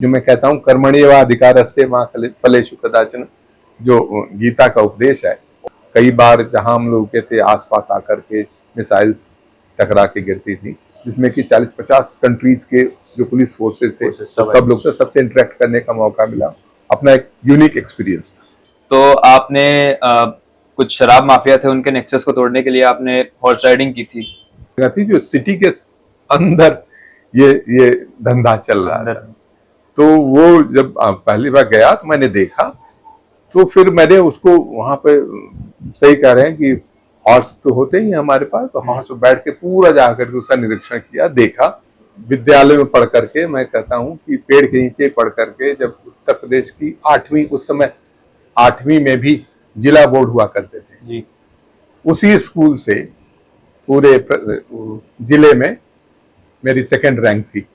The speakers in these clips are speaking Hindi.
जो मैं कहता हूँ कर्मण्येव अधिकारस्ते मां फलेषु कदाचन, जो गीता का उपदेश है। कई बार जहां हम लोग के थे आसपास आकर के मिसाइल्स टकरा के गिरती थी, जिसमें कि 40-50 कंट्रीज के जो पुलिस फोर्सेस थे तो सब लोग थे, सबसे इंटरेक्ट करने का मौका मिला। अपना एक यूनिक एक्सपीरियंस था। तो आपने कुछ शराब माफिया थे, उनके नेक्सस को तोड़ने के लिए आपने हॉर्स राइडिंग की थी। जो सिटी के अंदर ये धंधा चल रहा था, तो वो जब पहली बार गया तो मैंने देखा, तो फिर मैंने उसको वहां पे सही कह रहे हैं कि हॉर्स तो होते ही हमारे पास, तो हॉर्स पे बैठ के पूरा जाकर के उसका निरीक्षण किया, देखा। विद्यालय में पढ़ करके मैं कहता हूँ कि पेड़ के नीचे पढ़ करके, जब उत्तर प्रदेश की 8वीं, उस समय 8वीं में भी जिला बोर्ड हुआ करते थे जी, उसी स्कूल से पूरे जिले में मेरी सेकंड रैंक थी।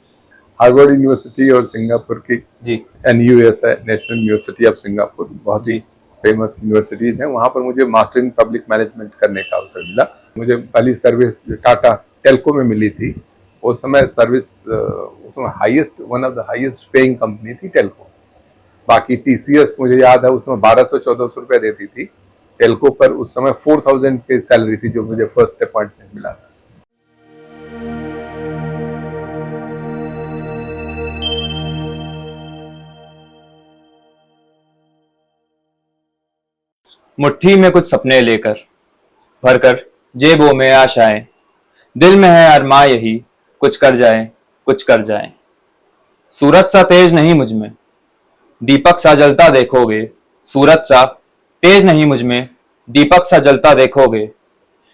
हार्वर्ड यूनिवर्सिटी और सिंगापुर की जी NUS है, नेशनल यूनिवर्सिटी ऑफ सिंगापुर, बहुत ही फेमस यूनिवर्सिटीज हैं। वहां पर मुझे मास्टर इन पब्लिक मैनेजमेंट करने का अवसर मिला। मुझे पहली सर्विस टाटा टेल्को में मिली थी। उस समय सर्विस उसमें highest, one of the highest paying company थी टेल्को। बाकी TCS मुझे याद है उसमें 1200-1400 रुपए देती थी। टेल्को पर उस समय 4000 की सैलरी थी, जो मुझे फर्स्ट अपॉइंटमेंट मिला था। मुट्ठी में कुछ सपने लेकर भरकर जेबों में आशाएं, दिल में है अरमा यही कुछ कर जाए, कुछ कर जाए। सूरज सा तेज नहीं मुझ में, दीपक सा जलता देखोगे। सूरज सा तेज नहीं मुझ में, दीपक सा जलता देखोगे।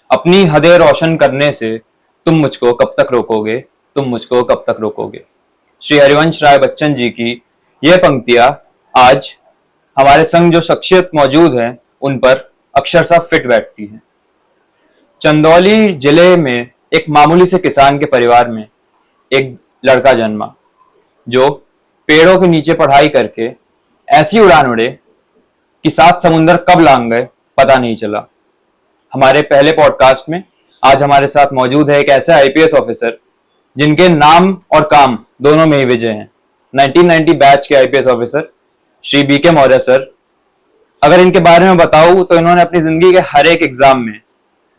अपनी हदें रोशन करने से तुम मुझको कब तक रोकोगे, तुम मुझको कब तक रोकोगे। श्री हरिवंश राय बच्चन जी की यह पंक्तियां आज हमारे संग जो शख्सियत मौजूद हैं उन पर अक्षरशः फिट बैठती हैं। चंदौली जिले में एक मामूली से किसान के परिवार में एक लड़का जन्मा, जो पेड़ों के नीचे पढ़ाई करके ऐसी उड़ान उड़े कि 7 समुंदर कब लांग गए पता नहीं चला। हमारे पहले पॉडकास्ट में आज हमारे साथ मौजूद है एक ऐसा IPS ऑफिसर जिनके नाम और काम दोनों में ही विजय हैं। 1990 बैच के IPS officer Shri BK Maurya sir. अगर इनके बारे में बताऊं तो इन्होंने अपनी जिंदगी के हर एक एग्जाम में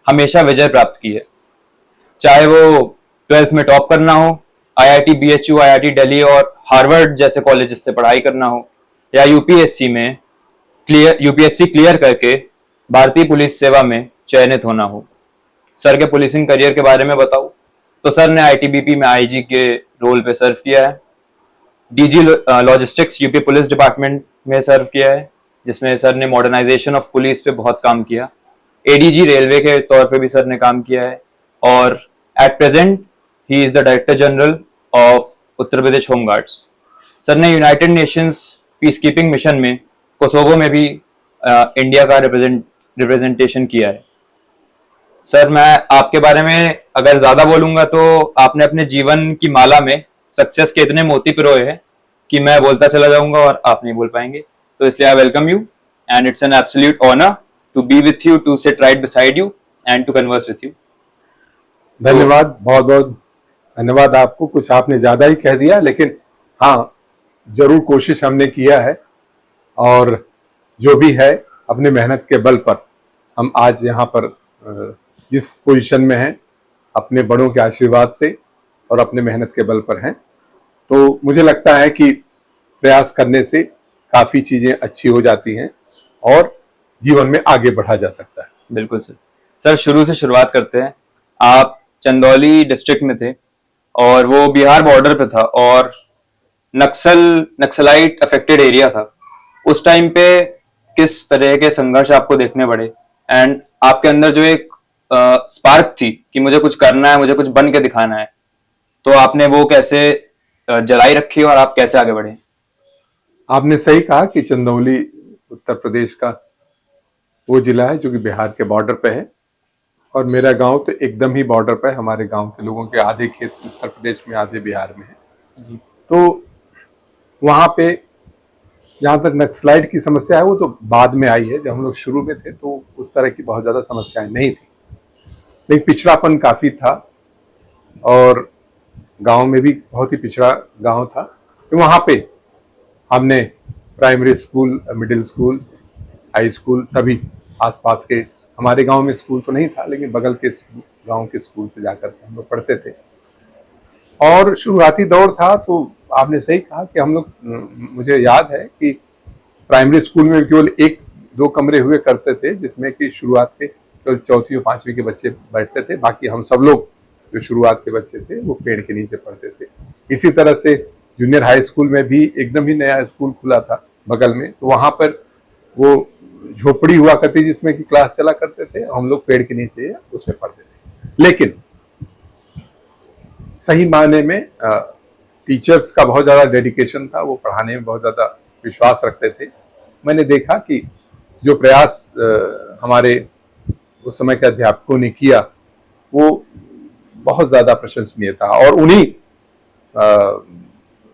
हमेशा विजय प्राप्त की है, चाहे वो 12th में टॉप करना हो, IIT BHU, IIT दिल्ली और हार्वर्ड जैसे कॉलेजेस से पढ़ाई करना हो, या UPSC में UPSC क्लियर करके भारतीय पुलिस सेवा में चयनित होना हो। सर के पुलिसिंग करियर के बारे में बताऊं तो सर ने ITBP में IG के रोल पे सर्व किया है, DG logistics UP police department में सर्व किया है, जिसमें सर ने मॉडर्नाइजेशन ऑफ पुलिस पे बहुत काम किया। ADG रेलवे के तौर पे भी सर ने काम किया है, और at present he is the director general of Uttar Pradesh home guards. Sir ने United Nations peacekeeping mission में कोसोवो में भी इंडिया का रिप्रेजेंटेशन किया है। सर, मैं आपके बारे में अगर ज्यादा बोलूंगा तो आपने अपने जीवन की माला में सक्सेस के इतने मोती पिरोए हैं कि मैं बोलता चला जाऊंगा और आप नहीं बोल पाएंगे। तो इसलिए I welcome you and it's an absolute honour to be with you, to sit right beside you and to converse with you. धन्यवाद, बहुत बहुत धन्यवाद आपको। कुछ आपने ज्यादा ही कह दिया, लेकिन हाँ, जरूर कोशिश हमने किया है, और जो भी है अपने मेहनत के बल पर हम आज यहाँ पर जिस पोजीशन में हैं, अपने बड़ों के आशीर्वाद से और अपने मेहनत के बल पर हैं। तो मुझे लगता है कि प्रयास करने से काफी चीजें अच्छी हो जाती हैं और जीवन में आगे बढ़ा जा सकता है। बिल्कुल सर। सर, शुरू से शुरुआत करते हैं। आप चंदौली डिस्ट्रिक्ट में थे और वो बिहार बॉर्डर पे था और नक्सलाइट अफेक्टेड एरिया था। उस टाइम पे किस तरह के संघर्ष आपको देखने पड़े, एंड आपके अंदर जो एक स्पार्क थी कि मुझे कुछ करना है, मुझे कुछ बन के दिखाना है, तो आपने वो कैसे जलाई रखी और आप कैसे आगे बढ़े? आपने सही कहा कि चंदौली उत्तर प्रदेश का वो जिला है जो कि बिहार के बॉर्डर पे है, और मेरा गांव तो एकदम ही बॉर्डर पे है। हमारे गांव के लोगों के आधे खेत उत्तर प्रदेश में, आधे बिहार में है। तो वहां पे जहां तक नक्सलाइट की समस्या है, वो तो बाद में आई है। जब हम लोग शुरू में थे तो उस तरह की बहुत ज्यादा समस्याएं नहीं थी, लेकिन पिछड़ापन काफी था, और गांव में भी बहुत ही पिछड़ा गांव था। तो वहां पे हमने primary school, middle school, high school सभी आसपास के, हमारे गांव में स्कूल तो नहीं था लेकिन बगल के गांव के स्कूल से जाकर हम लोग पढ़ते थे। और शुरुआती दौर था तो आपने सही कहा कि हम लोग, मुझे याद है कि प्राइमरी स्कूल में केवल 1-2 कमरे हुए करते थे जिसमें कि शुरुआत के केवल चौथी और पांचवी के बच्चे बैठते थे, बाकी हम सब लोग जो शुरुआत के बच्चे थे वो पेड़ के नीचे पढ़ते थे। इसी तरह से जूनियर हाई स्कूल में भी एकदम ही नया स्कूल खुला था बगल में, तो वहां पर वो झोपड़ी हुआ करती जिसमें कि क्लास चला करते थे, हम लोग पेड़ के नीचे उसमें पढ़ते थे। लेकिन सही मायने में टीचर्स का बहुत ज्यादा डेडिकेशन था, वो पढ़ाने में बहुत ज्यादा विश्वास रखते थे। मैंने देखा कि जो प्रयास हमारे उस समय के अध्यापकों ने किया वो बहुत ज्यादा प्रशंसनीय था। और उन्हीं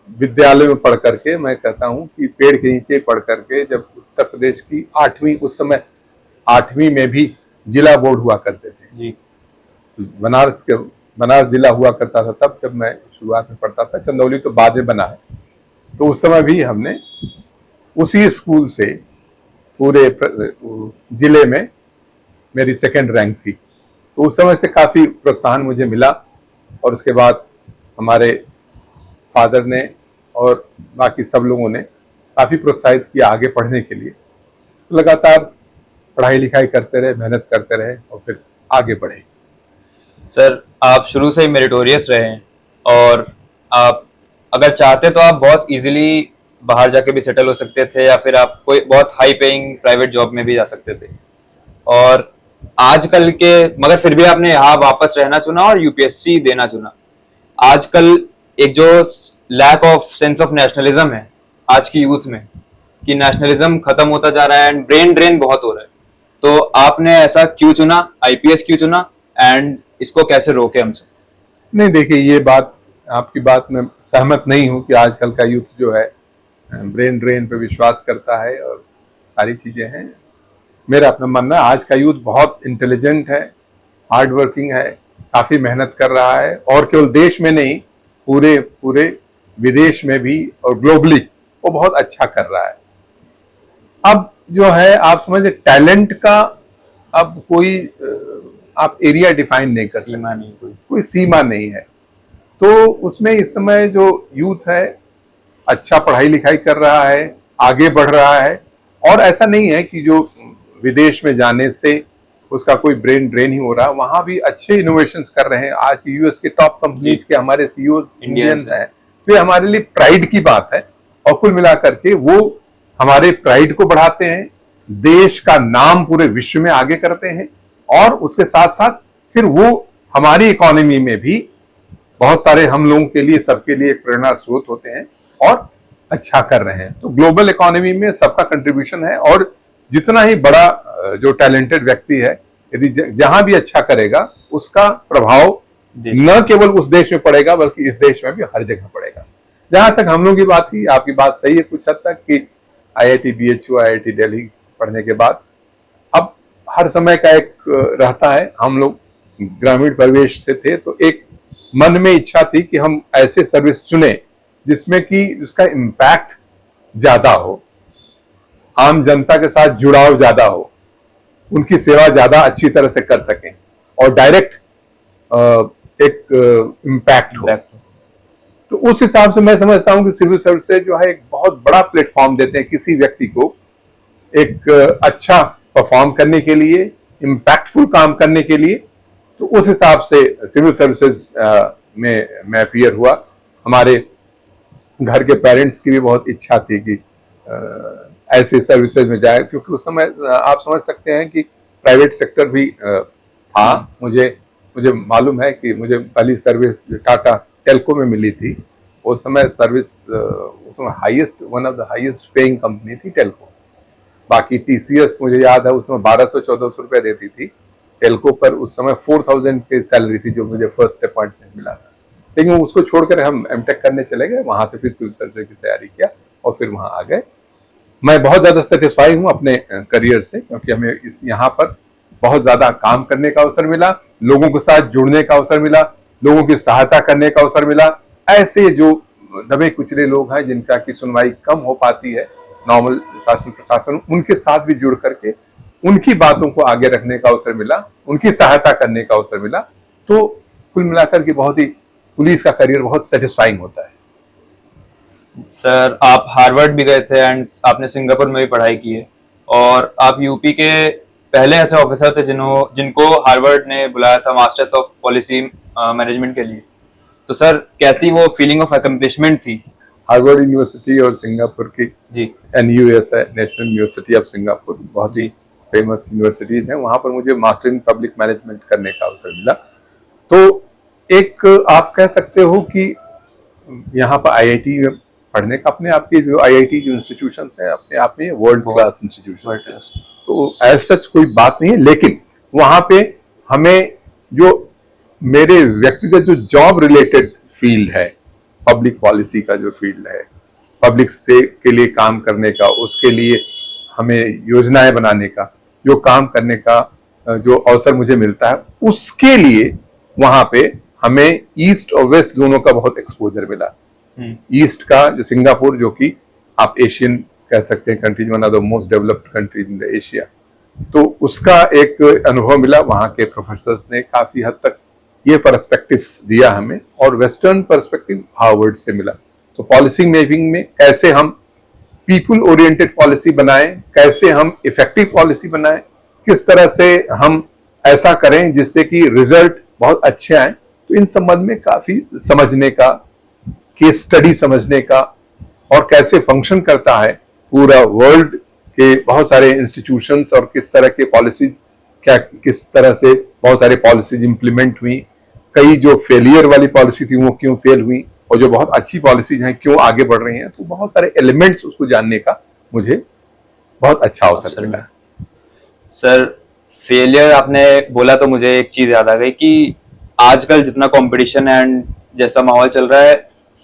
विद्यालय में पढ़ करके मैं कहता हूं कि पेड़ के नीचे पढ़ करके जब उत्तर प्रदेश की 8वीं, उस समय 8वीं में भी जिला बोर्ड हुआ करते थे जी। बनारस जिला हुआ करता था तब, जब मैं शुरुआत में पढ़ता था। चंदौली तो बाद में बना है। तो उस समय भी हमने उसी स्कूल से पूरे जिले में मेरी 2nd रैंक थी, तो उस समय से काफी प्रोत्साहन मुझे मिला। और उसके बाद हमारे फादर ने और बाकी सब लोगों ने काफी प्रोत्साहित किया आगे पढ़ने के लिए। तो लगातार पढ़ाई लिखाई करते रहे, मेहनत करते रहे और फिर आगे बढ़े। सर, आप शुरू से ही मेरिटोरियस रहे हैं और आप अगर चाहते तो आप बहुत इजीली बाहर जाके भी सेटल हो सकते थे या फिर आप कोई बहुत हाई पेइंग प्राइवेट जॉब में भी जा सकते थे। और आजकल के, मगर फिर भी आपने यहाँ वापस रहना चुना और यूपीएससी देना चुना। आजकल एक जो lack of sense of nationalism है आज की यूथ में, कि नेशनलिज्म खत्म होता जा रहा है एंड ब्रेन ड्रेन बहुत हो रहा है, तो आपने ऐसा क्यों चुना, आईपीएस क्यों चुना एंड इसको कैसे रोके हमसे? नहीं, देखिए, ये बात, आपकी बात में सहमत नहीं हूं कि आजकल का यूथ जो है ब्रेन ड्रेन पे विश्वास करता है और सारी चीजें हैं। मेरा अपना मानना, आज का यूथ बहुत इंटेलिजेंट है, हार्ड वर्किंग है, काफी मेहनत कर रहा है और केवल देश में नहीं, पूरे पूरे विदेश में भी और ग्लोबली वो बहुत अच्छा कर रहा है। अब जो है, आप समझे, टैलेंट का अब कोई आप एरिया डिफाइन नहीं कर सकते, सीमा नहीं, कोई सीमा नहीं है। तो उसमें इस समय जो यूथ है अच्छा पढ़ाई लिखाई कर रहा है, आगे बढ़ रहा है, और ऐसा नहीं है कि जो विदेश में जाने से उसका कोई ब्रेन ड्रेन ही हो रहा है। वहां भी अच्छे इनोवेशंस कर रहे हैं। आज की यूएस के टॉप कंपनीज के हमारे सीईओ इंडियंस हैं, तो ये हमारे लिए प्राइड की बात है। और कुल मिलाकर के वो हमारे प्राइड को बढ़ाते हैं, देश का नाम पूरे विश्व में आगे करते हैं, और उसके साथ साथ फिर वो हमारी इकोनॉमी में भी बहुत सारे हम लोगों के लिए, सबके लिए प्रेरणा स्रोत होते हैं और अच्छा कर रहे हैं। तो ग्लोबल इकोनॉमी में सबका कंट्रीब्यूशन है, और जितना ही बड़ा जो टैलेंटेड व्यक्ति है, यदि जहां भी अच्छा करेगा उसका प्रभाव न केवल उस देश में पड़ेगा बल्कि इस देश में भी हर जगह पड़ेगा। जहां तक हम लोगों की बात थी, आपकी बात सही है कुछ हद तक कि आईआईटी बीएचयू, आईआईटी दिल्ली पढ़ने के बाद अब हर समय का एक रहता है। हम लोग ग्रामीण परिवेश से थे, तो एक मन में इच्छा थी कि हम ऐसे सर्विस चुने जिसमें कि उसका इम्पैक्ट ज्यादा हो, आम जनता के साथ जुड़ाव ज्यादा हो, उनकी सेवा ज्यादा अच्छी तरह से कर सकें और डायरेक्ट एक इम्पैक्ट हो। तो उस हिसाब से मैं समझता हूं कि सिविल सर्विसेज जो है एक बहुत बड़ा प्लेटफॉर्म देते हैं किसी व्यक्ति को एक अच्छा परफॉर्म करने के लिए, इम्पैक्टफुल काम करने के लिए। तो उस हिसाब से सिविल सर्विसेज में मैं अपीयर हुआ। हमारे घर के पेरेंट्स की भी बहुत इच्छा थी कि ऐसे सर्विसेज में जाए, क्योंकि उस समय आप समझ सकते हैं कि प्राइवेट सेक्टर भी था। मुझे मालूम है कि मुझे पहली सर्विस टाटा टेल्को में मिली थी। उस समय सर्विस, उसमें highest, one of the highest paying company थी टेल्को। बाकी टीसीएस मुझे याद है उसमें 1200-1400 रुपए देती थी। टेल्को पर उस समय 4000 की सैलरी थी जो मुझे फर्स्ट अपॉइंटमेंट मिला था। लेकिन उसको छोड़कर हम एमटेक करने चले गए, वहां से फिर सिविल सर्विस की तैयारी किया और फिर वहां आ गए। मैं बहुत ज्यादा सेटिस्फाई हूं अपने करियर से, क्योंकि हमें इस यहाँ पर बहुत ज्यादा काम करने का अवसर मिला, लोगों के साथ जुड़ने का अवसर मिला, लोगों की सहायता करने का अवसर मिला। ऐसे जो दबे कुचले लोग हैं जिनका की सुनवाई कम हो पाती है नॉर्मल शासन प्रशासन, उनके साथ भी जुड़ करके उनकी बातों को आगे रखने का अवसर मिला, उनकी सहायता करने का अवसर मिला। तो कुल मिलाकर के बहुत ही पुलिस का करियर बहुत सेटिस्फाइंग होता है। सर आप हार्वर्ड भी गए थे एंड आपने सिंगापुर में भी पढ़ाई की है, और आप यूपी के पहले ऐसे ऑफिसर थे जिनको हार्वर्ड ने बुलाया था मास्टर्स ऑफ पॉलिसी मैनेजमेंट के लिए। तो सर कैसी वो फीलिंग ऑफ अकम्प्लिशमेंट थी? हार्वर्ड यूनिवर्सिटी और सिंगापुर की जी NUS है, नेशनल यूनिवर्सिटी ऑफ सिंगापुर, बहुत ही फेमस यूनिवर्सिटीज है। वहां पर मुझे मास्टर इन पब्लिक मैनेजमेंट करने का अवसर मिला। तो एक आप कह सकते हो कि यहाँ पर IIT में पढ़ने का अपने आप की जो IIT जो इंस्टीट्यूशन है अपने आप में वर्ल्ड क्लास इंस्टीट्यूशन, तो एज सच कोई बात नहीं है। लेकिन वहां पे हमें जो मेरे व्यक्तिगत जो जॉब रिलेटेड फील्ड है, पब्लिक पॉलिसी का जो फील्ड है, पब्लिक से के लिए काम करने का, उसके लिए हमें योजनाएं बनाने का जो काम करने का जो अवसर मुझे मिलता है, उसके लिए वहां पे हमें ईस्ट और वेस्ट दोनों का बहुत एक्सपोजर मिला। ईस्ट का जो सिंगापुर, जो कि आप एशियन कह सकते हैं countries, one of the most developed countries in the Asia, तो उसका एक अनुभव मिला। वहां के प्रोफेसर्स ने काफी हद तक ये पर्सपेक्टिव दिया हमें, और वेस्टर्न पर्सपेक्टिव हार्वर्ड से मिला। तो पॉलिसी मेकिंग में कैसे हम पीपल ओरिएंटेड पॉलिसी बनाएं, कैसे हम इफेक्टिव पॉलिसी बनाएं, किस तरह से हम ऐसा करें जिससे कि रिजल्ट बहुत अच्छे आए, तो इन संबंध में काफी समझने का, केस स्टडी समझने का, और कैसे फंक्शन करता है पूरा वर्ल्ड के बहुत सारे इंस्टीट्यूशंस, और किस तरह के पॉलिसीज, क्या किस तरह से बहुत सारे पॉलिसीज इंप्लीमेंट हुई, कई जो फेलियर वाली पॉलिसी थी वो क्यों फेल हुई, और जो बहुत अच्छी पॉलिसीज हैं क्यों आगे बढ़ रही हैं। तो बहुत सारे एलिमेंट्स उसको जानने का मुझे बहुत अच्छा अवसर मिला। सर फेलियर आपने बोला तो मुझे एक चीज याद आ गई कि आजकल जितना कंपटीशन है एंड जैसा माहौल चल रहा है,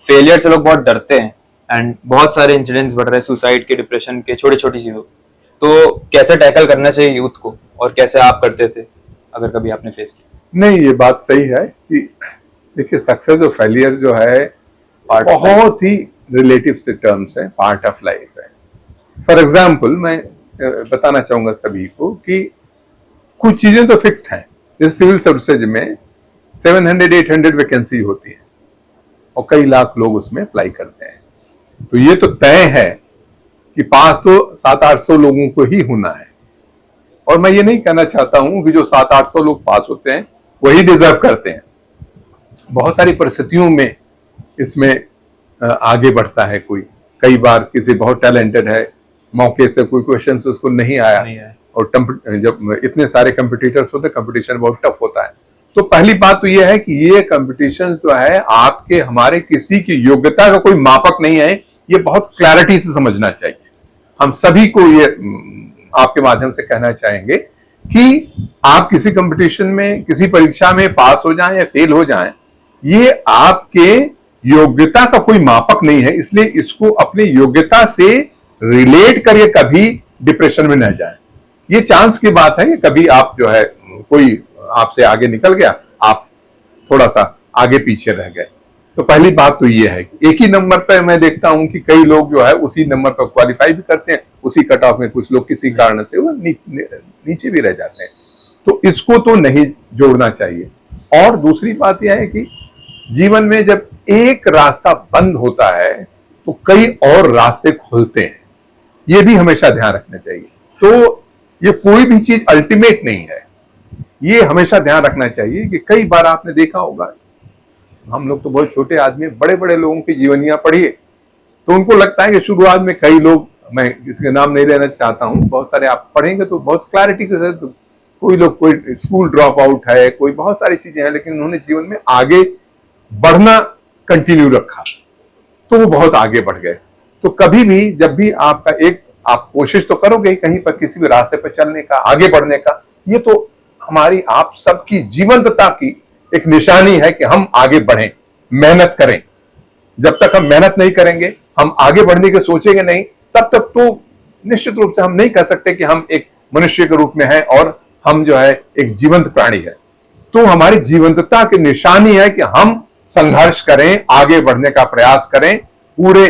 फेलियर से लोग बहुत डरते हैं एंड बहुत सारे इंसिडेंट्स बढ़ रहे हैं, सुसाइड के, डिप्रेशन के, छोटी छोटी चीजों। तो कैसे टैकल करना चाहिए यूथ को, और कैसे आप करते थे अगर कभी आपने फेस किया? नहीं, ये बात सही है कि देखिए सक्सेस और फेलियर जो है बहुत ही रिलेटिव से टर्म्स है, पार्ट ऑफ लाइफ है। फॉर एग्जाम्पल मैं बताना चाहूंगा सभी को कि कुछ चीजें तो फिक्स्ड हैं, जैसे सिविल सर्विसेज में 700-800 वैकेंसी होती है और कई लाख लोग उसमें अप्लाई करते हैं। तो ये तो तय है कि पास तो 700-800 लोगों को ही होना है। और मैं ये नहीं कहना चाहता हूं कि जो 700-800 लोग पास होते हैं वही डिजर्व करते हैं। बहुत सारी परिस्थितियों में इसमें आगे बढ़ता है कोई, कई बार किसी बहुत टैलेंटेड है, मौके से कोई क्वेश्चन उसको नहीं आया, और जब इतने सारे कंपटीटर्स होते हैं, कंपटीशन बहुत टफ होता है। तो पहली बात तो यह है कि ये कंपटीशन जो है आपके हमारे किसी की योग्यता का कोई मापक नहीं है, ये बहुत क्लैरिटी से समझना चाहिए। हम सभी को ये आपके माध्यम से कहना चाहेंगे कि आप किसी कंपटीशन में, किसी परीक्षा में पास हो जाएं या फेल हो जाएं, ये आपके योग्यता का कोई मापक नहीं है। इसलिए इसको अपनी योग्यता से रिलेट करके कभी डिप्रेशन में न जाएं। ये चांस की बात है कि कभी आप जो है कोई आपसे आगे निकल गया, आप थोड़ा सा आगे पीछे रह गए। तो पहली बात तो ये है कि एक ही नंबर पर मैं देखता हूं कि कई लोग जो है उसी नंबर पर क्वालिफाई भी करते हैं, उसी कट ऑफ में कुछ लोग किसी कारण से वो नीचे भी रह जाते हैं। तो इसको तो नहीं जोड़ना चाहिए। और दूसरी बात यह है कि जीवन में जब एक रास्ता बंद होता है तो कई और रास्ते खुलते हैं, ये भी हमेशा ध्यान रखना चाहिए। तो ये कोई भी चीज अल्टीमेट नहीं है, ये हमेशा ध्यान रखना चाहिए कि कई बार आपने देखा होगा, हम लोग तो बहुत छोटे आदमी, बड़े बड़े लोगों की जीवनियां पढ़िए तो उनको लगता है कि शुरुआत में कई लोग, मैं किसी का नाम नहीं लेना चाहता हूं, बहुत सारे आप पढ़ेंगे तो बहुत क्लैरिटी के साथ, कोई लोग कोई स्कूल ड्रॉप आउट है, कोई बहुत सारी चीजें हैं, लेकिन उन्होंने जीवन में आगे बढ़ना कंटिन्यू रखा तो वो बहुत आगे बढ़ गए। तो कभी भी जब भी आपका आप कोशिश तो करोगे कहीं पर किसी भी रास्ते पर चलने का, आगे बढ़ने का, ये तो हमारी आप सबकी जीवंतता की एक निशानी है कि हम आगे बढ़ें, मेहनत करें। जब तक हम मेहनत नहीं करेंगे, हम आगे बढ़ने के सोचेंगे नहीं, तब तक तो निश्चित रूप से हम नहीं कह सकते कि हम एक मनुष्य के रूप में हैं और हम जो है एक जीवंत प्राणी है। तो हमारी जीवंतता की निशानी है कि हम संघर्ष करें, आगे बढ़ने का प्रयास करें पूरे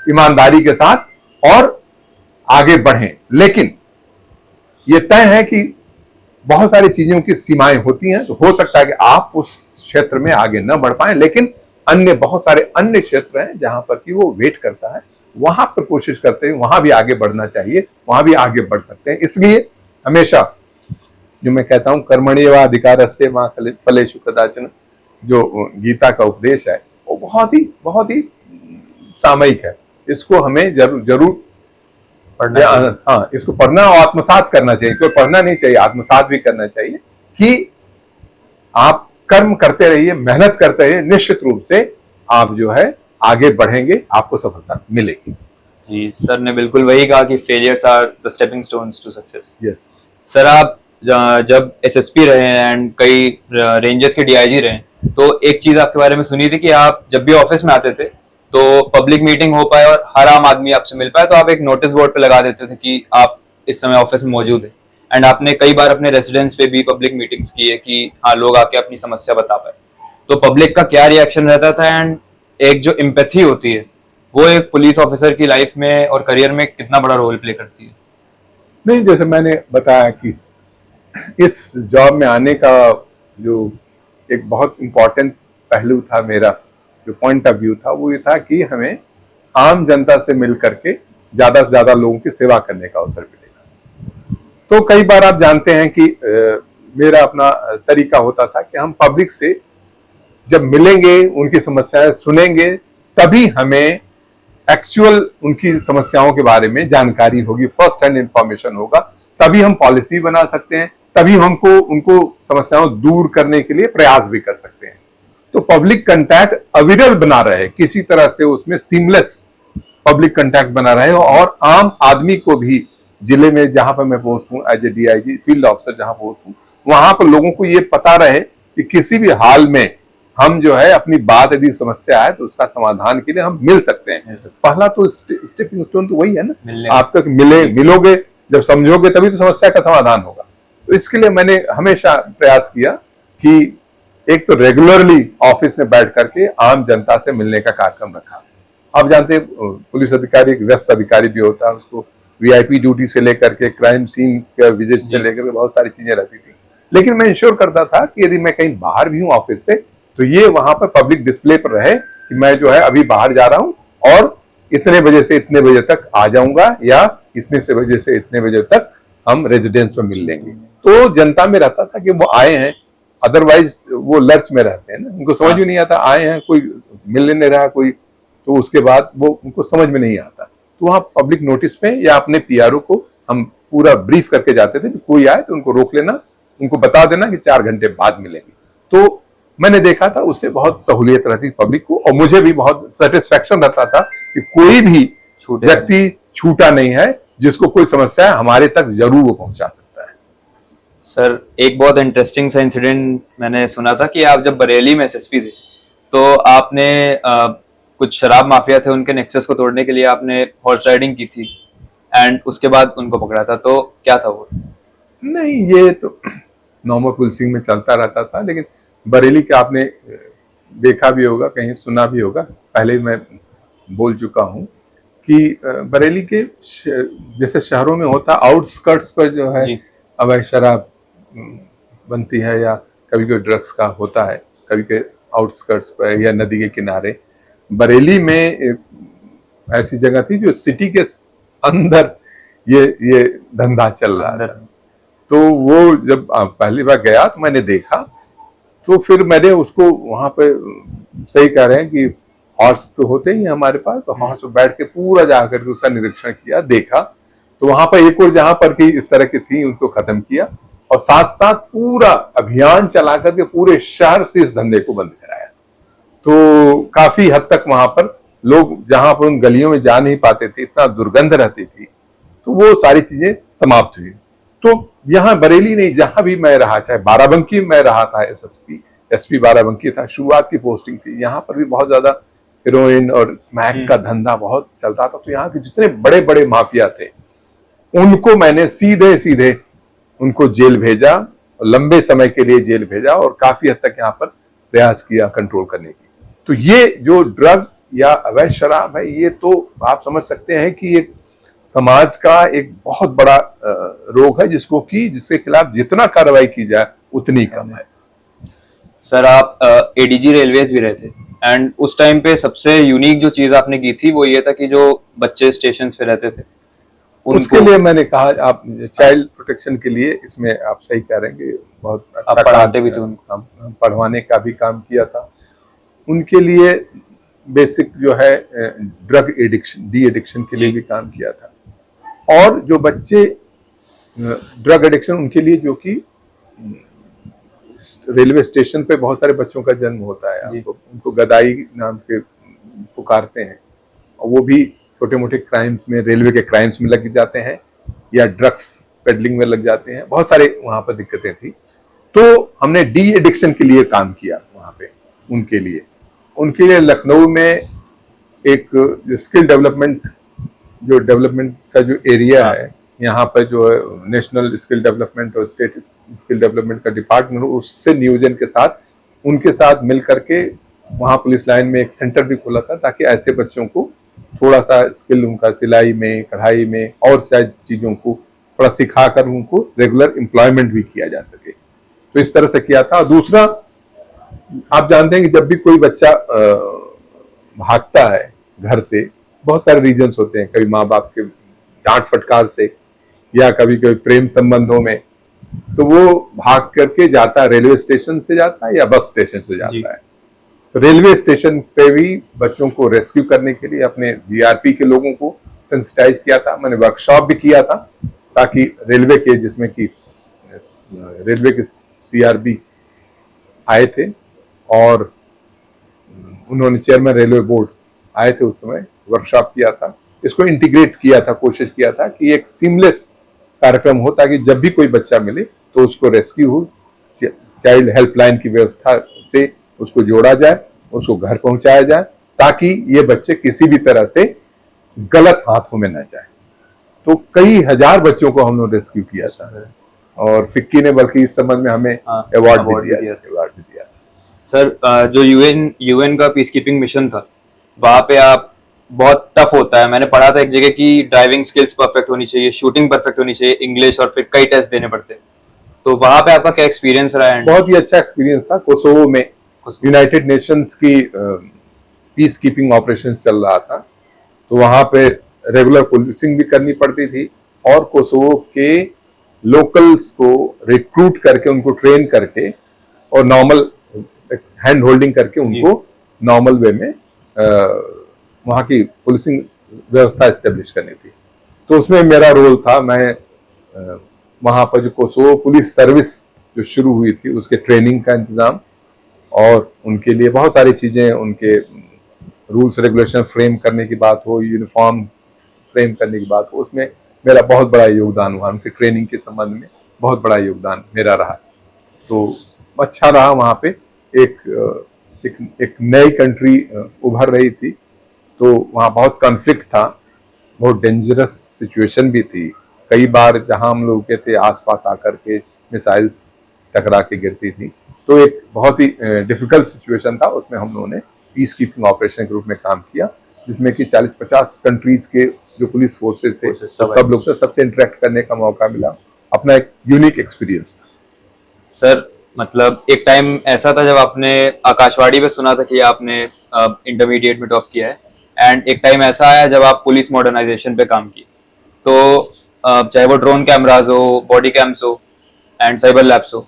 ईमानदारी के साथ और आगे बढ़ें। लेकिन ये तय है कि बहुत सारी चीजों की सीमाएं होती हैं, तो हो सकता है कि आप उस क्षेत्र में आगे न बढ़ पाए, लेकिन अन्य बहुत सारे अन्य क्षेत्र हैं जहां पर कि वो वेट करता है, वहां पर कोशिश करते हैं, वहां भी आगे बढ़ना चाहिए, वहां भी आगे बढ़ सकते हैं। इसलिए हमेशा जो मैं कहता हूं कर्मण्येव अधिकारस्ते मा फलेषु कदाचन, जो गीता का उपदेश है वो बहुत ही सामयिक है। इसको हमें जरूर पढ़ना, हाँ, इसको पढ़ना और आत्मसात करना चाहिए। कोई पढ़ना नहीं चाहिए, आत्मसात भी करना चाहिए कि आप कर्म करते रहिए, मेहनत करते रहिए, निश्चित रूप से आप जो है आगे बढ़ेंगे, आपको सफलता मिलेगी। जी, सर ने बिल्कुल वही कहा कि failures are the stepping stones to success. Yes sir, आप जब एसएसपी रहे एंड कई रेंजर्स के डीआईजी रहे, तो एक चीज आपके बारे में सुनी थी कि आप जब भी ऑफिस में आते थे तो पब्लिक मीटिंग हो पाए और हर आम आदमी आपसे मिल पाए, तो आप एक नोटिस बोर्ड पे लगा देते थे कि आप इस समय ऑफिस में मौजूद है। एंड आपने कई बार अपने रेसिडेंस पे भी पब्लिक मीटिंग्स की है कि हाँ, लोग आके अपनी समस्या बता पाए। तो पब्लिक का क्या रिएक्शन रहता था, एंड एक जो एम्पैथी होती है वो एक पुलिस ऑफिसर की लाइफ में और करियर में कितना बड़ा रोल प्ले करती है? नहीं, जैसे मैंने बताया कि इस जॉब में आने का जो एक बहुत इंपॉर्टेंट पहलू था, मेरा जो पॉइंट ऑफ व्यू था वो ये था कि हमें आम जनता से मिल करके ज्यादा से ज्यादा लोगों की सेवा करने का अवसर मिलेगा। तो कई बार आप जानते हैं कि मेरा अपना तरीका होता था कि हम पब्लिक से जब मिलेंगे, उनकी समस्याएं सुनेंगे, तभी हमें एक्चुअल उनकी समस्याओं के बारे में जानकारी होगी, फर्स्ट हैंड इंफॉर्मेशन होगा, तभी हम पॉलिसी बना सकते हैं, तभी हमको उनको समस्याओं दूर करने के लिए प्रयास भी कर सकते हैं। तो पब्लिक कंटैक्ट अविरल बना रहे, किसी तरह से उसमें सीमलेस पब्लिक कंटैक्ट बना रहे और आम आदमी को भी जिले में जहां पर मैं पोस्ट हूं as a DIG field officer जहां पोस्ट हूं, वहां पर लोगों को ये पता रहे कि किसी भी हाल में हम जो है अपनी बात यदि समस्या है तो उसका समाधान के लिए हम मिल सकते हैं। पहला तो स्टेपिंग स्टोन तो वही है ना, आप तक मिलोगे, जब समझोगे तभी तो समस्या का समाधान होगा। तो इसके लिए मैंने हमेशा प्रयास किया कि एक तो रेगुलरली ऑफिस में बैठ करके आम जनता से मिलने का कार्यक्रम रखा। आप जानते हैं पुलिस अधिकारी एक व्यस्त अधिकारी भी होता है, उसको वीआईपी ड्यूटी से लेकर के क्राइम सीन के विजिट से लेकर के बहुत सारी चीजें रहती थी। लेकिन मैं इंश्योर करता था कि यदि मैं कहीं बाहर भी हूँ ऑफिस से, तो ये वहां पर पब्लिक डिस्प्ले पर रहे कि मैं जो है अभी बाहर जा रहा हूं और इतने बजे से इतने बजे तक आ जाऊंगा, या इतने से बजे से इतने बजे तक हम रेजिडेंस में मिल लेंगे। तो जनता में रहता था कि वो आए हैं, अदरवाइज वो लर्च में रहते हैं ना, उनको समझ में नहीं आता, आए हैं, कोई मिल नहीं रहा कोई, तो उसके बाद वो उनको समझ में नहीं आता। तो वहाँ पब्लिक नोटिस पे या अपने पीआरओ को हम पूरा ब्रीफ करके जाते थे कि कोई आए तो उनको रोक लेना, उनको बता देना कि 4 घंटे बाद मिलेंगे। तो मैंने देखा था उससे बहुत सहूलियत रहती पब्लिक को, और मुझे भी बहुत सेटिस्फेक्शन रहता था कि कोई भी व्यक्ति छूटा नहीं है, जिसको कोई समस्या है हमारे तक जरूर वो पहुंचा सकता है। सर, एक बहुत इंटरेस्टिंग सा इंसिडेंट मैंने सुना था कि आप जब बरेली में एसएसपी थे तो आपने कुछ शराब माफिया थे, उनके नेक्सस को तोड़ने के लिए आपने हॉर्स राइडिंग की थी एंड उसके बाद उनको पकड़ा था। तो क्या था वो? नहीं, ये तो नॉर्मल पुलिसिंग में चलता रहता था, लेकिन बरेली का आपने देखा भी होगा, कहीं सुना भी होगा, पहले मैं बोल चुका हूं कि बरेली के जैसे शहरों में होता आउटस्कर्ट्स पर जो है अवैध शराब बनती है, या कभी कोई ड्रग्स का होता है, कभी के आउटस्कर्ट्स पर या नदी के किनारे। बरेली में ऐसी जगह थी जो सिटी के अंदर ये धंधा चल रहा था। तो वो जब पहली बार गया तो मैंने देखा, तो फिर मैंने उसको वहां पे, सही कह रहे हैं कि हॉर्स तो होते ही हमारे पास, तो हॉर्स पर बैठ के पूरा जाकर के उसका निरीक्षण किया, देखा। तो वहां पर एक और जहां पर की इस तरह की थी उनको खत्म किया, और साथ साथ पूरा अभियान चला करके पूरे शहर से इस धंधे को बंद कराया। तो काफी हद तक वहां पर लोग, जहां पर उन गलियों में जा नहीं पाते थे, इतना दुर्गंध रहती थी, तो वो सारी चीजें समाप्त हुई। तो यहाँ बरेली नहीं, जहां भी मैं रहा, चाहे बाराबंकी में रहा था, एसपी बाराबंकी था, शुरुआत की पोस्टिंग थी, यहाँ पर भी बहुत ज्यादा हेरोइन और स्मैक का धंधा बहुत चलता था। तो यहाँ के जितने बड़े बड़े माफिया थे उनको मैंने सीधे सीधे उनको जेल भेजा, लंबे समय के लिए जेल भेजा, और काफी हद तक यहाँ पर प्रयास किया कंट्रोल करने की। तो ये जो ड्रग या अवैध शराब है, ये तो आप समझ सकते हैं कि एक समाज का एक बहुत बड़ा रोग है, जिसके खिलाफ जितना कार्रवाई की जाए उतनी कम है। सर आप एडीजी रेलवेज भी रहे थे, एंड उस टाइम पे सबसे यूनिक जो चीज आपने की थी वो ये था कि जो बच्चे स्टेशन पे रहते थे उसके लिए मैंने कहा, आप चाइल्ड प्रोटेक्शन के लिए, इसमें आप सही कह रहे हैं कि बहुत अच्छा आप पढ़ाते भी थे उनको। हम पढ़वाने का भी काम किया था उनके लिए। बेसिक जो है ड्रग एडिक्शन, डी एडिक्शन के लिए भी काम किया था। और जो बच्चे ड्रग एडिक्शन, उनके लिए जो कि रेलवे स्टेशन पे बहुत सारे बच्चों का जन्म होता है, उनको गदाई नाम के पुकारते हैं, और वो भी छोटे मोटे क्राइम्स में, रेलवे के क्राइम्स में लग जाते हैं या ड्रग्स पेडलिंग में लग जाते हैं। बहुत सारे वहां पर दिक्कतें थी, तो हमने डी एडिक्शन के लिए काम किया वहां पे। उनके लिए लखनऊ में एक जो स्किल डेवलपमेंट, का जो एरिया है, यहाँ पर जो है नेशनल स्किल डेवलपमेंट और स्टेट स्किल डेवलपमेंट का डिपार्टमेंट, उससे नियोजन के साथ, उनके साथ मिल करके वहाँ पुलिस लाइन में एक सेंटर भी खोला था, ताकि ऐसे बच्चों को थोड़ा सा स्किल, उनका सिलाई में, कढ़ाई में और शायद चीजों को थोड़ा सिखाकर उनको रेगुलर एम्प्लॉयमेंट भी किया जा सके। तो इस तरह से किया था। दूसरा, आप जानते हैं कि जब भी कोई बच्चा भागता है घर से, बहुत सारे रीजंस होते हैं, कभी माँ बाप के डांट फटकार से, या कभी कभी प्रेम संबंधों में, तो वो भाग करके जाता है, रेलवे स्टेशन से जाता है या बस स्टेशन से जाता है। तो रेलवे स्टेशन पे भी बच्चों को रेस्क्यू करने के लिए अपने जीआरपी के लोगों को सेंसिटाइज किया था। मैंने वर्कशॉप भी किया था, ताकि रेलवे के, जिसमें कि रेलवे के सीआरबी आए थे और उन्होंने, चेयरमैन रेलवे बोर्ड आए थे उस समय, वर्कशॉप किया था। इसको इंटीग्रेट किया था, कोशिश किया था कि एक सीमलेस कार्यक्रम हो, ताकि जब भी कोई बच्चा मिले तो उसको रेस्क्यू हो, चाइल्ड हेल्पलाइन की व्यवस्था से उसको जोड़ा जाए, उसको घर पहुंचाया जाए, ताकि ये बच्चे किसी भी तरह से गलत हाथों में न जाए। तो कई हजार बच्चों को हमने रेस्क्यू किया था, और फिक्की ने बल्कि इस संबंध में हमें अवार्ड भी दिया। सर जो यूएन का पीस कीपिंग मिशन था, वहां पे आप, बहुत टफ होता है, मैंने पढ़ा था एक जगह की ड्राइविंग स्किल्स परफेक्ट होनी चाहिए, शूटिंग परफेक्ट होनी चाहिए, इंग्लिश, और फिर कई टेस्ट देने पड़ते हैं। तो वहां पे आपका क्या एक्सपीरियंस रहा है? बहुत ही अच्छा एक्सपीरियंस था। कोसोवो में यूनाइटेड नेशंस की पीस कीपिंग ऑपरेशन चल रहा था, तो वहां पे रेगुलर पुलिसिंग भी करनी पड़ती थी, और कोसोवो के लोकल्स को रिक्रूट करके, उनको ट्रेन करके, और नॉर्मल हैंड होल्डिंग करके उनको नॉर्मल वे में वहां की पुलिसिंग व्यवस्था एस्टेब्लिश करनी थी। तो उसमें मेरा रोल था। मैं वहां पर जो कोसोवो पुलिस सर्विस जो शुरू हुई थी, उसके ट्रेनिंग का इंतजाम, और उनके लिए बहुत सारी चीजें, उनके रूल्स रेगुलेशन फ्रेम करने की बात हो, यूनिफॉर्म फ्रेम करने की बात हो, उसमें मेरा बहुत बड़ा योगदान हुआ। उनकी ट्रेनिंग के संबंध में बहुत बड़ा योगदान मेरा रहा। तो अच्छा रहा। वहां पे एक नई कंट्री उभर रही थी, तो वहाँ बहुत कॉन्फ्लिक्ट था, बहुत डेंजरस सिचुएशन भी थी। कई बार जहाँ हम लोग के थे, आसपास आकर के मिसाइल्स टकरा के गिरती थी, तो एक बहुत ही डिफिकल्ट सिचुएशन था। उसमें हम लोगों ने पीस कीपिंग ऑपरेशन के रूप में काम किया, जिसमें कि 40-50 कंट्रीज के जो पुलिस फोर्सेस थे, तो सब लोग थे, सबसे इंटरेक्ट करने का मौका मिला। अपना एक यूनिक एक्सपीरियंस था। सर मतलब एक टाइम ऐसा था जब आपने आकाशवाणी पे सुना था कि आपने इंटरमीडिएट में टॉप किया है, एंड एक टाइम ऐसा आया जब आप पुलिस मॉडर्नाइजेशन पे काम किए। तो चाहे वो ड्रोन कैमराज हो, बॉडी कैम्स हो, एंड साइबर लैब्स हो,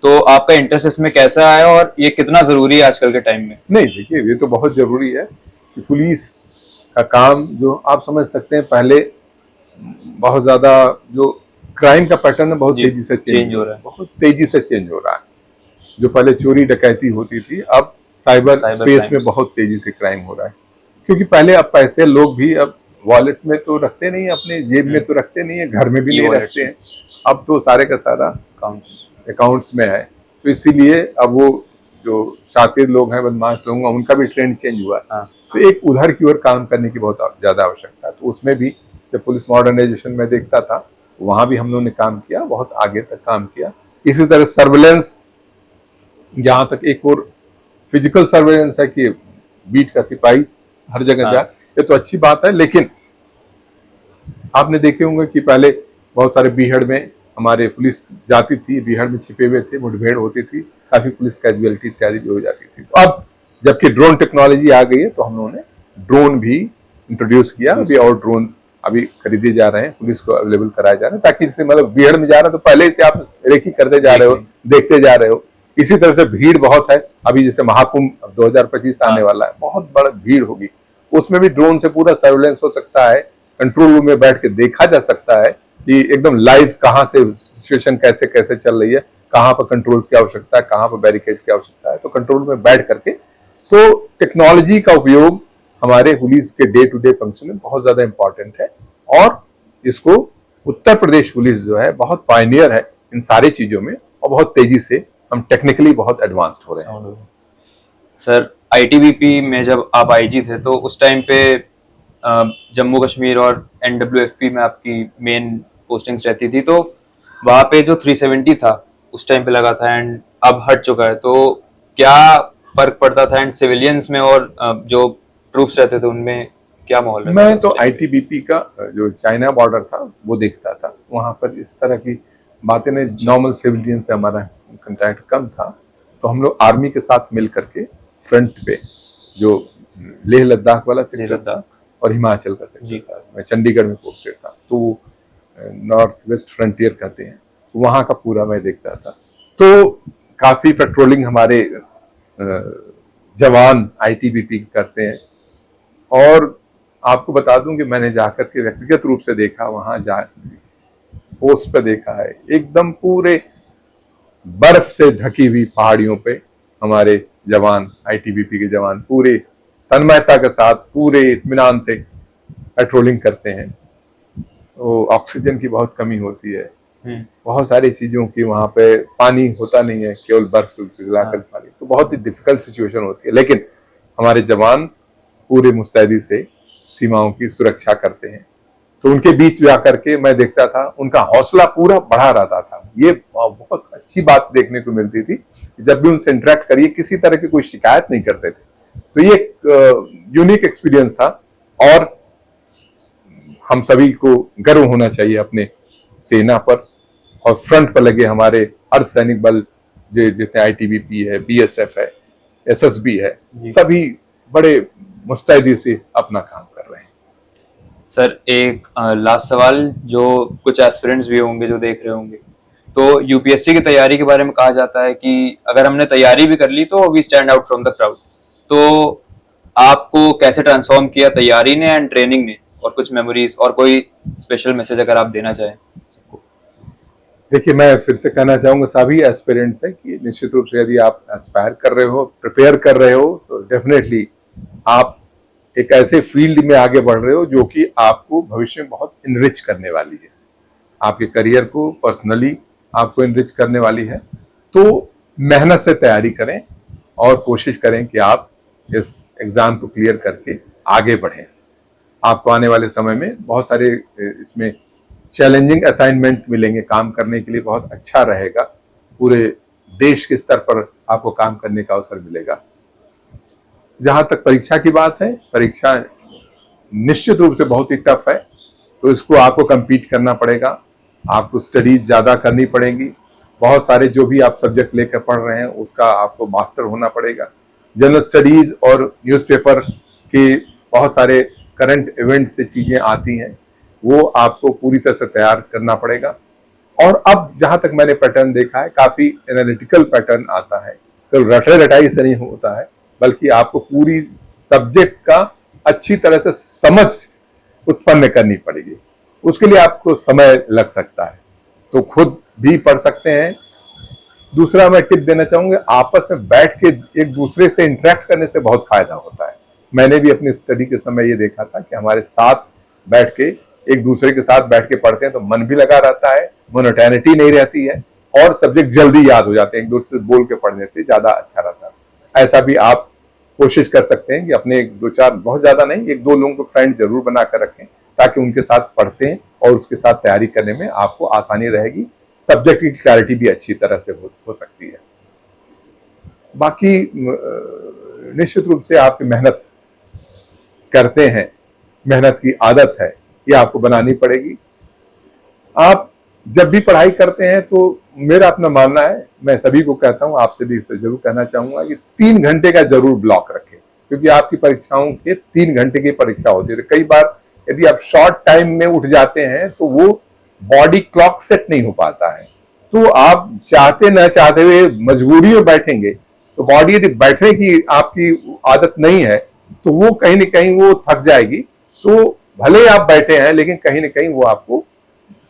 तो आपका इंटरेस्ट इसमें कैसा आया, और ये कितना जरूरी है आजकल के टाइम में? नहीं, देखिए, ये तो बहुत जरूरी है कि पुलिस का काम, जो आप समझ सकते हैं, पहले बहुत ज्यादा जो क्राइम का पैटर्न है, बहुत तेजी से चेंज हो रहा है, बहुत तेजी से चेंज हो रहा है। जो पहले चोरी डकैती होती थी, अब साइबर स्पेस में बहुत तेजी से क्राइम हो रहा है। क्योंकि पहले, अब पैसे लोग भी अब वॉलेट में तो रखते नहीं, अपने जेब में तो रखते नहीं है, घर में भी नहीं रखते हैं, अब तो सारे का सारा अकाउंट्स में है। तो इसीलिए अब वो जो शातिर लोग हैं, बदमाश लोग हैं, उनका भी ट्रेंड चेंज हुआ। तो एक उधर की ओर काम करने की बहुत ज्यादा आवश्यकता है। तो उसमें भी जब पुलिस मॉडर्नाइजेशन में देखता था, वहां भी हम लोगों ने काम किया, बहुत आगे तक काम किया। इसी तरह सर्वेलेंस, जहां तक एक और फिजिकल सर्वेलेंस है कि बीट का सिपाही हर जगह हाँ। जाए, ये तो अच्छी बात है। लेकिन आपने देखे होंगे कि पहले बहुत सारे बीहड़ में हमारे पुलिस जाती थी, बीहड़ में छिपे हुए थे, मुठभेड़ होती थी, काफी पुलिस कैजुअलिटी इत्यादि भी हो जाती थी। तो अब जबकि ड्रोन टेक्नोलॉजी आ गई है तो हम लोगों ने ड्रोन भी इंट्रोड्यूस किया, अभी और ड्रोन अभी खरीदे जा रहे हैं, पुलिस को अवेलेबल कराए जा रहे हैं, ताकि इससे मतलब बीहड़ में जा रहे हो तो पहले से आप रेकी करते जा रहे हो, देखते जा रहे हो। इसी तरह से भीड़ बहुत है, अभी जैसे महाकुंभ 2025 आने वाला है, बहुत बड़ा भीड़ होगी, उसमें भी ड्रोन से पूरा सर्वेलेंस हो सकता है, कंट्रोल रूम में बैठ के देखा जा सकता है कि एकदम लाइव कहाँ से सिचुएशन कैसे कैसे चल रही है, कहाँ पर कंट्रोल्स की आवश्यकता है, कहाँ पर बैरिकेड्स की आवश्यकता है, तो कंट्रोल में बैठ करके। तो टेक्नोलॉजी का उपयोग हमारे पुलिस के डे टू डे फंक्शन में बहुत ज्यादा इंपॉर्टेंट है, और इसको उत्तर प्रदेश पुलिस जो है बहुत पायनियर है इन सारी चीजों में, और बहुत तेजी से हम टेक्निकली बहुत एडवांस्ड हो रहे हैं। सर आईटीबीपी में जब आप आईजी थे तो उस टाइम पे जम्मू कश्मीर और एनडब्ल्यूएफपी में आपकी मेन पोस्टिंग्स रहती थी, तो वहाँ पे जो 370 था उस टाइम पे लगा था एंड अब हट चुका है, तो क्या फर्क पड़ता था एंड सिविलियंस में और जो ट्रूप्स रहते थे उनमें क्या माहौल रहता मैं था तो उस time पे? आईटीबीपी का जो चाइना बॉर्डर था वो देखता था, वहां पर इस तरह की बातें नहीं, नॉर्मल सिविलियन से हमारा कंटैक्ट कम था, तो हम लोग आर्मी के साथ मिल करके फ्रंट पे जो लेह लद्दाख वाला सेक्टर था और हिमाचल का सेक्टर था, मैं चंडीगढ़ में पोस्टेड था, तो नॉर्थ वेस्ट फ्रंटियर कहते हैं, तो वहां का पूरा मैं देखता था। तो काफी पेट्रोलिंग हमारे जवान आईटीबीपी करते हैं। और आपको बता दूं कि मैंने जाकर के व्यक्तिगत रूप से देखा, वहां जा पोस्ट पे देखा है, एकदम पूरे बर्फ से ढकी हुई पहाड़ियों पे हमारे जवान, आईटीबीपी के जवान पूरे तन्मयता के साथ पूरे इत्मीनान से पेट्रोलिंग करते हैं। तो ऑक्सीजन की बहुत कमी होती है, बहुत सारी चीजों की, वहां पे पानी होता नहीं है, केवल बर्फ पिघलाकर पानी, तो बहुत ही डिफिकल्ट सिचुएशन होती है, लेकिन हमारे जवान पूरे मुस्तैदी से सीमाओं की सुरक्षा करते हैं। तो उनके बीच में आकर के मैं देखता था, उनका हौसला पूरा बढ़ा रहता था। ये बहुत अच्छी बात देखने को मिलती थी, जब भी उनसे इंटरेक्ट करिए किसी तरह की कोई शिकायत नहीं करते थे। तो ये एक यूनिक एक्सपीरियंस था, और हम सभी को गर्व होना चाहिए अपने सेना पर, और फ्रंट पर लगे हमारे अर्धसैनिक बल जो जितने आईटीबीपी है, बीएसएफ है, एसएसबी है, सभी बड़े मुस्तैदी से अपना काम कर रहे हैं। सर एक लास्ट सवाल, जो कुछ एस्पिरेंट्स भी होंगे जो देख रहे होंगे, तो यूपीएससी की तैयारी के बारे में कहा जाता है कि अगर हमने तैयारी भी कर ली तो we stand out from the crowd, तो आपको कैसे ट्रांसफॉर्म किया तैयारी ने एंड ट्रेनिंग ने, और कुछ मेमोरीज और कोई स्पेशल मैसेज अगर आप देना चाहें सबको? देखिए, मैं फिर से कहना चाहूंगा सभी एस्पिरेंट्स से कि निश्चित रूप से यदि आप एस्पायर कर रहे हो, प्रिपेयर कर रहे हो, तो डेफिनेटली आप एक ऐसे फील्ड में आगे बढ़ रहे हो जो कि आपको भविष्य में बहुत इनरिच करने वाली है, आपके करियर को पर्सनली आपको इनरिच करने वाली है। तो मेहनत से तैयारी करें और कोशिश करें कि आप इस एग्जाम को क्लियर करके आगे बढ़ें। आपको आने वाले समय में बहुत सारे इसमें चैलेंजिंग असाइनमेंट मिलेंगे, काम करने के लिए बहुत अच्छा रहेगा, पूरे देश के स्तर पर आपको काम करने का अवसर मिलेगा। जहां तक परीक्षा की बात है, परीक्षा निश्चित रूप से बहुत ही टफ है, तो इसको आपको compete करना पड़ेगा, आपको स्टडीज ज्यादा करनी पड़ेगी, बहुत सारे जो भी आप सब्जेक्ट लेकर पढ़ रहे हैं उसका आपको मास्टर होना पड़ेगा। जनरल स्टडीज और न्यूज़पेपर के बहुत सारे करंट इवेंट से चीजें आती हैं, वो आपको पूरी तरह से तैयार करना पड़ेगा। और अब जहां तक मैंने पैटर्न देखा है, काफी एनालिटिकल पैटर्न आता है, तो रटे रटाई से नहीं होता है, बल्कि आपको पूरी सब्जेक्ट का अच्छी तरह से समझ उत्पन्न करनी पड़ेगी। उसके लिए आपको समय लग सकता है, तो खुद भी पढ़ सकते हैं। दूसरा मैं टिप देना चाहूंगा, आपस में बैठ के एक दूसरे से इंटरेक्ट करने से बहुत फायदा होता है। मैंने भी अपनी स्टडी के समय ये देखा था कि हमारे साथ बैठ के एक दूसरे के साथ बैठ के पढ़ते हैं तो मन भी लगा रहता है, मोनोटोनिटी नहीं रहती है, और सब्जेक्ट जल्दी याद हो जाते हैं। एक दूसरे से बोल के पढ़ने से ज्यादा अच्छा रहता है। ऐसा भी आप कोशिश कर सकते हैं कि अपने एक दो चार, बहुत ज्यादा नहीं, एक दो लोगों को फ्रेंड जरूर बनाकर रखें, ताकि उनके साथ पढ़ते हैं और उसके साथ तैयारी करने में आपको आसानी रहेगी, सब्जेक्ट की क्लैरिटी भी अच्छी तरह से हो सकती है। बाकी निश्चित रूप से आपकी मेहनत करते हैं, मेहनत की आदत है, ये आपको बनानी पड़ेगी। आप जब भी पढ़ाई करते हैं तो मेरा अपना मानना है, मैं सभी को कहता हूं, आपसे भी इसे जरूर कहना चाहूंगा कि 3 घंटे का जरूर ब्लॉक रखें, क्योंकि आपकी परीक्षाओं के 3 घंटे की परीक्षा होती है। तो कई बार यदि आप शॉर्ट टाइम में उठ जाते हैं तो वो बॉडी क्लॉक सेट नहीं हो पाता है, तो आप चाहते न चाहते हुए मजबूरी में बैठेंगे, तो बॉडी यदि बैठने की आपकी आदत नहीं है तो वो कहीं ना कहीं वो थक जाएगी। तो भले ही आप बैठे हैं लेकिन कहीं ना कहीं वो आपको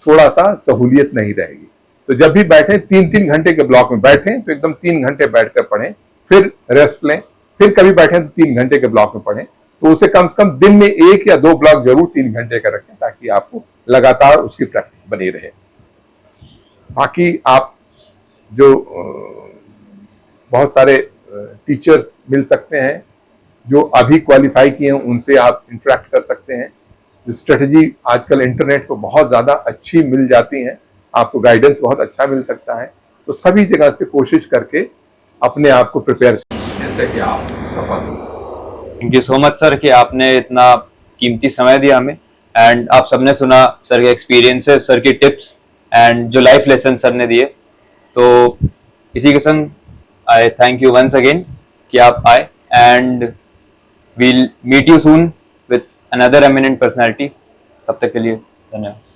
थोड़ा सा सहूलियत नहीं रहेगी। तो जब भी बैठे 3-3 घंटे के ब्लॉक में बैठें तो एकदम 3 घंटे बैठकर पढ़ें, फिर रेस्ट लें, फिर कभी बैठें तो 3 घंटे के ब्लॉक में पढ़ें। तो उसे कम से कम दिन में 1 या 2 ब्लॉक जरूर 3 घंटे का रखें, ताकि आपको लगातार उसकी प्रैक्टिस बनी रहे। बाकी आप जो बहुत सारे टीचर्स मिल सकते हैं जो अभी क्वालिफाई किए हैं, उनसे आप इंटरेक्ट कर सकते हैं। जो स्ट्रेटजी आजकल इंटरनेट पर बहुत ज्यादा अच्छी मिल जाती हैं, आपको गाइडेंस बहुत अच्छा मिल सकता है। तो सभी जगह से कोशिश करके अपने आप को प्रिपेयर जैसे कि आप सफल हो। Thank you so much sir कि आपने इतना कीमती समय दिया हमें, एंड आप सबने सुना सर के एक्सपीरियंसेस, सर की टिप्स एंड जो लाइफ लेसन सर ने दिए। तो इसी के संग I thank you once again कि आप आए, and we'll meet you soon with another eminent personality. तब तक के लिए धन्यवाद।